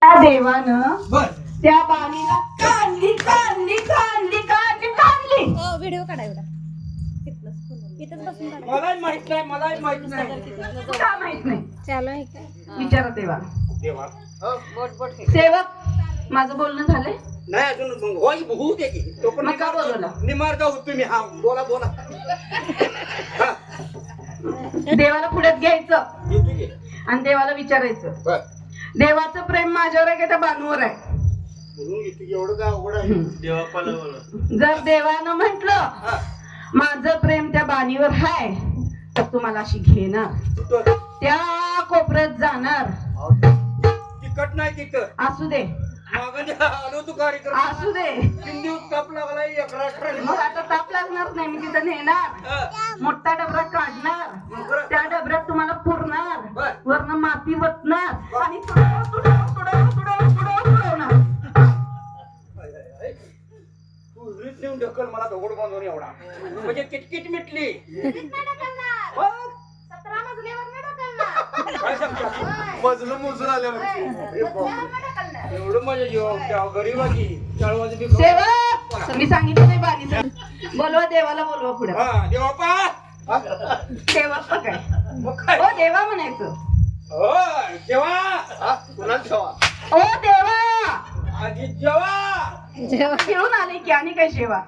त्या देवानं बर त्या बाणीला काढली काढली काढली काढली काढली. व्हिडिओ काढायला इथंच बसून काढा. मलाही माहित नाही का माहित नाही? चालू आहे काय? विचारा देवा. देवा सेवक माझं बोलणं झालंय? नाही अजून होय होऊ दे की तो पण मग का बोलवला? निमार जाऊ तुम्ही. हा बोला बोला. हा देवाला पुढ्यात घ्यायचं येतो की. आणि देवाला विचारायचं बर देवाचं प्रेम माझ्यावर आहे का त्या बाणूवर आहे? बोलून घेतो की. एवढं काय अवघड आहे? देवापाला जर देवानं म्हटलं माझं प्रेम त्या बाणीवर आहे तर तुम्हाला अशी घेणार त्या कोपऱ्यात जाणार. तिकट नाही तिथं असू दे मागं आलो तू कार्यक्रम असू दे. 3 दिवस ताप लागला एक मग आता ताप लागणार नाही. मी तिथं नेणार मोठा डबरा काढणार त्या डबऱ्यात तुम्हाला पुरणार वरनं माती वतणार आणि तुडवणार. तू रीत नेऊन ढकल मला दगड बांधून एवढा म्हणजे किटकिट मिटली. काय सांगता मजलं मोजून आल्यावर एवढं माझ्या जीवा गरीबाची चाळवाची बी सेवक मी सांगितलं नाही बाणीचं. बोलवा देवाला बोलवा पुढे. हा देवापा देवा काय मग काय ओ देवा म्हणायचं. हो जेवा कुणाला ठेवा ओ देवा आधी जेवा घेऊन आले की आणि काय सेवा.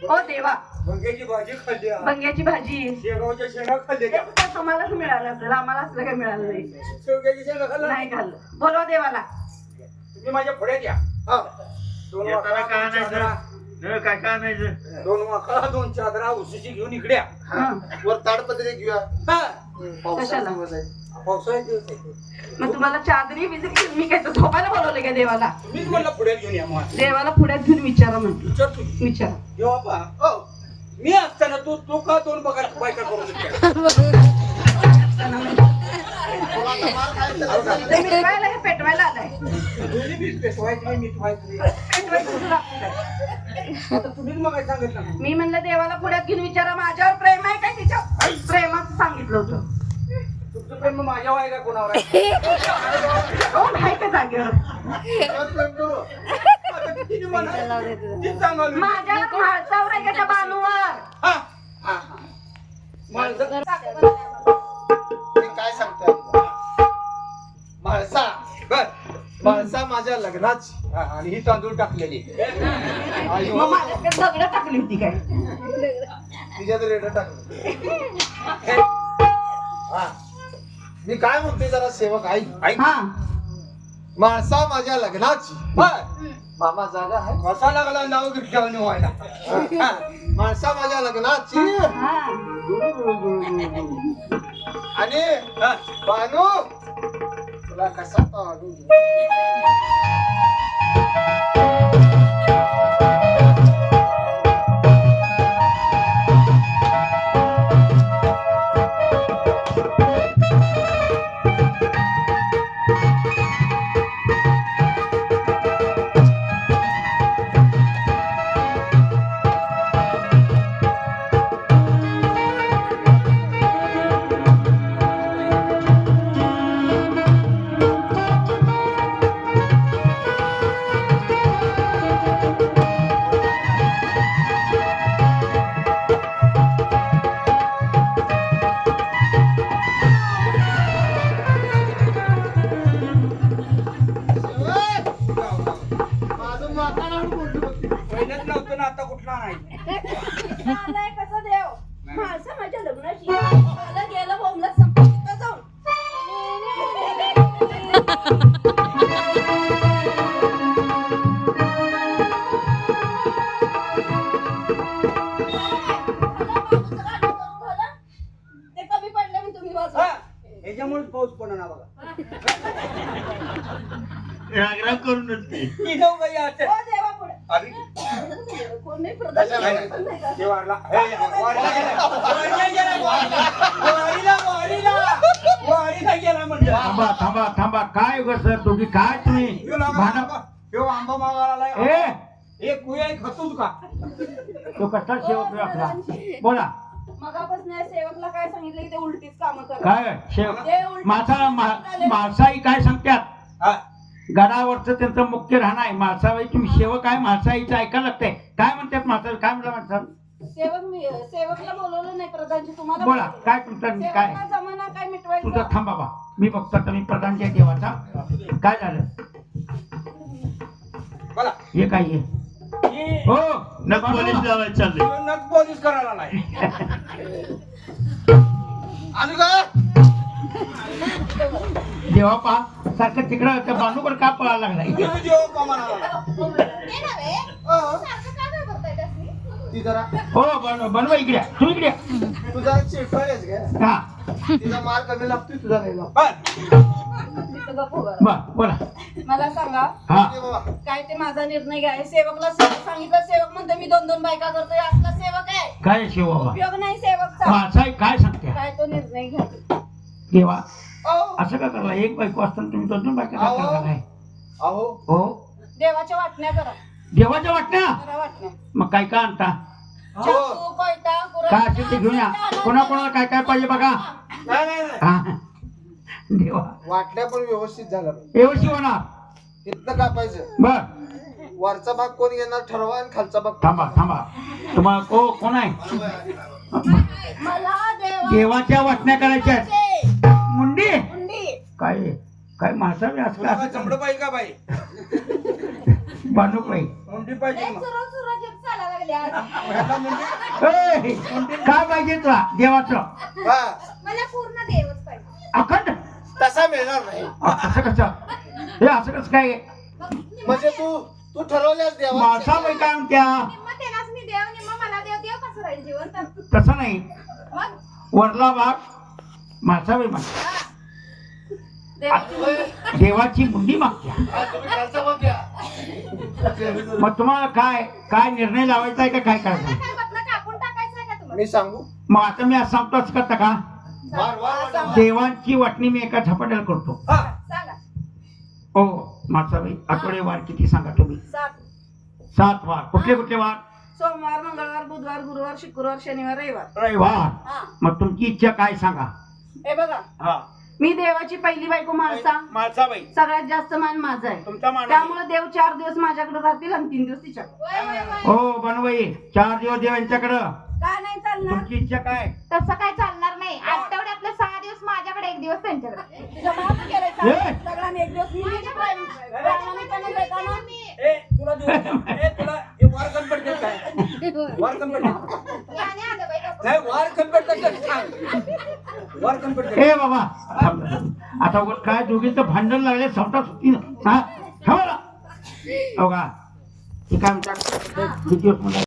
ओ देवा भंग्याची भाजी खाल्ली बंग्याची भाजी शेगावच्या शेंगा खाल्ली ते तर तुम्हालाच मिळालं असेल आम्हाला असलं काही मिळालं नाही. शेवग्याची शेंगा खाल्ला नाही खाल्लं. बोलवा देवाला. तुम्ही माझ्या पुढे या. हा 2 वाकळा काय काय नाही 2 वाकळा 2 चादरा उशीची घेऊन इकडे या. हं. वर ताडपत्री घेऊया हा कशाला? दिवस आहे पावसाळ्यात दिवस आहे. मग तुम्हाला चादरी बिजरी मी काय तर झोपायला बोलवले का देवाला? तुम्हीच म्हणलं पुढे घेऊन या मग देवाला पुढ्यात घेऊन विचारा म्हटलं. विचार तुम्ही विचारा. देवापा हो मी असताना तू का 2 बघा बायका करू शकते ते मिटवायला का पेटवायला आलाय? दोन्ही बी पेटवायची नाही मिटवायची नाही. पेटवायचं कुठं लागतंय? आता तुम्हीच मग काय सांगितलं ना. मी म्हणलं देवाला पुढ्यात घेऊन विचारा माझ्यावर प्रेम आहे काय तिच्या प्रेमाचं सांगितलं होतं. तुमचं प्रेम माझ्यावर आहे का कोणावर आहे? कोण आहे का जागेवर? आता किती म्हणा तीच सांगाल माझ्या माणसावर आहे का त्या बाणूवर? हा हा हा माणसं मी काय सांगतोय माणसा बर माणसा माझ्या लग्नाची हा, आणि ही तांदूळ टाकलेली मग माझ्याकडे दगड टाकली होती काय? तिच्यात रेड टाकलं हा मी काय म्हणते जरा सेवक आई ऐक हा माणसा माझ्या लग्नाची बर मामा जागा आहे कसा लागला नाव घेतल्यावर व्हायला हा. माणसा माझ्या लग्नाची हा आणि हा. बानू तुला कसा पाहू माझं माता नाही बोलतो पहिल्याच नव्हतं ना आता कुठला नाही आलाय कसं देव माणसं माझ्या लग्नाची मला गेलं बोमला संपत जाऊन ते कमी पडले मी तुम्ही वाजवा. हा ह्याच्यामुळेच पाऊस पडणार बघा रागराग करूनच ती जाऊ काही असं ओ देवा पुढे आली कोण नाही प्रदर्शन पण नाही का? ते वारला हे, वारीला गेला. वारीला गेला म्हणलं थांबा थांबा थांबा काय सर तुम्ही काय तुम्ही भांडा ह्यो आंबा मागायला ए एक कुया खतूच का तो कसा शेवट आपला बोला मगापासून या सेवकला काय सांगितलं की ते उलटीच कामं करतात. काय शेव मासा मासाई काय सांगतात हा गडावरचं त्यांचं मुख्य राहणं आहे. म्हाळसाबाई तुम्ही सेवक आहे, म्हाळसाईचं ऐकायला लागतंय. काय म्हणतात म्हाळसाबाई, काय म्हटलं माणसाला? सेवकला बोलवलं नाही प्रधानजी तुम्हाला बोला बोलवलं. काय तुमचं काय सेवकाचा जमाना काय तुझं मिटवायचं. थांब बाबा, मी बघतो आता. मी प्रधानच्या देवाचा काय झालं बोला हे काय आहे? ही हो पोलीस लावायला चाललंय. नक पोलीस करायला नाही. आणू का? देवा पा सारखं तिकडं त्या बांधूकडे का पळायला लागलाय? तू जेव्हा कामाला लागला. ती जरा हो बनवा इकडे, तू इकडे तू जरा चिडफाळेस का? हा तिचा मार कमी लागतोय तुझा नाही लागत. बर तिथं गप्प उभा राहा. बोला. मला सांगा हा ये बाबा. काय ते माझा निर्णय घ्या. सेवकला सांगितलं, सेवक म्हणतो मी 2-2 बायका करतोय. असला सेवक आहे, काय शिव बाबा उपयोग नाही सेवकचा. म्हाळसाई काय सांगते? काय तो निर्णय घ्या. देवा अहो असं का करला? एक बायको असताना तुम्ही 2 बायका का अहो. करता काय? अहो हो देवाच्या वाटण्या करा. देवाच्या वाटण्या करा वाटण्या. मग काय काय आणता? चाकू, कोयता, कुऱ्हाड, काय असेल ते घेऊन या. कोणाकोणाला काय काय पाहिजे बघा. नाही नाही नाही. हा देवा वाटल्या पण व्यवस्थित झालं पाहिजे. व्यवस्थित होणार. इथनं कापायचं. बर वरचा भाग कोण घेणार ठरवा आणि खालचा भाग थांबा तुम्हाला कोण आहे? मला देवाच्या वाटण्या करायच्या आहेत. देवाचे मुंडी मुंडी. काय काय म्हाळसावी असं तुला काय असं चमडं पाहिजे का बाई? बांधूक बाई मुंडी पाहिजे मग. सुरत चालायला लागले आज. ह्याला मुंडी काय पाहिजे तुला देवाचं? हा मला पूर्ण देवच पाहिजे. अखंड तसा मिळणार नाही. असं कसं? हे असं कसं काय? म्हणजे तू ठरवल्यास देवा. म्हाळसाबाई काय म्हणत्या? निम्मा त्यालाच मी देव, निम्मा मला देव. देव कसं राहील जिवंत? तसं नाही. मग वरला भाग म्हाळसाबाई मागते, देवाची देवाची मुंडी मागत्या. तुम्ही खालचा भाग घ्या. मग तुम्हाला काय निर्णय लावायचा आहे का काय करायचं? काय बदला कापून टाकायचं आहे का तुम्हाला? मी सांगू मग आता मी असं सांगतो, असं करता का? वार वार वार. देवांची वाटणी मी एका झपाट्याला करतो. हा सांगा. हो म्हाळसाबाई, आठवडे वार किती सांगा तुम्ही? 7 वार. कुठले वार? सोमवार, मंगळवार, बुधवार, गुरुवार, शुक्रवार, शनिवार, रविवार. रविवार. हा. मग तुमची इच्छा काय सांगा? हे बघा, हा मी देवाची पहिली बायको म्हाळसा. म्हाळसाबाई सगळ्यात जास्त मान माझा आहे. तुमचा मान आहे. त्यामुळे देव 4 दिवस माझ्याकडे राहतील आणि 3 दिवस तिच्याकडे. हो बनवाई 4 दिवस देवांच्याकडं. काय नाही चालणार. तुमची इच्छा काय? तसं काय चालणार नाही. आठवड्यातले 6 दिवस माझ्याकडे, 1 दिवस त्यांच्याकडे. तुझं माफ केलंय ए! का? सगळ्यांनी 1 दिवस मी प्रामाणिकपणे देताना मी. ए तुला देऊ ए तुला हे वार कन्वर्ट देत काय? वार कन्वर्ट याने आलं बाई डोकं. नाही वार कन्वर्ट देत सांग. वार कन्वर्ट देत. ए बाबा थांब. आता उगाच काय दोघींचं भांडण लागले संपता सुट्टी ना. हा थांबा ना. हो का? हे काय म्हणतात किती दिवस मला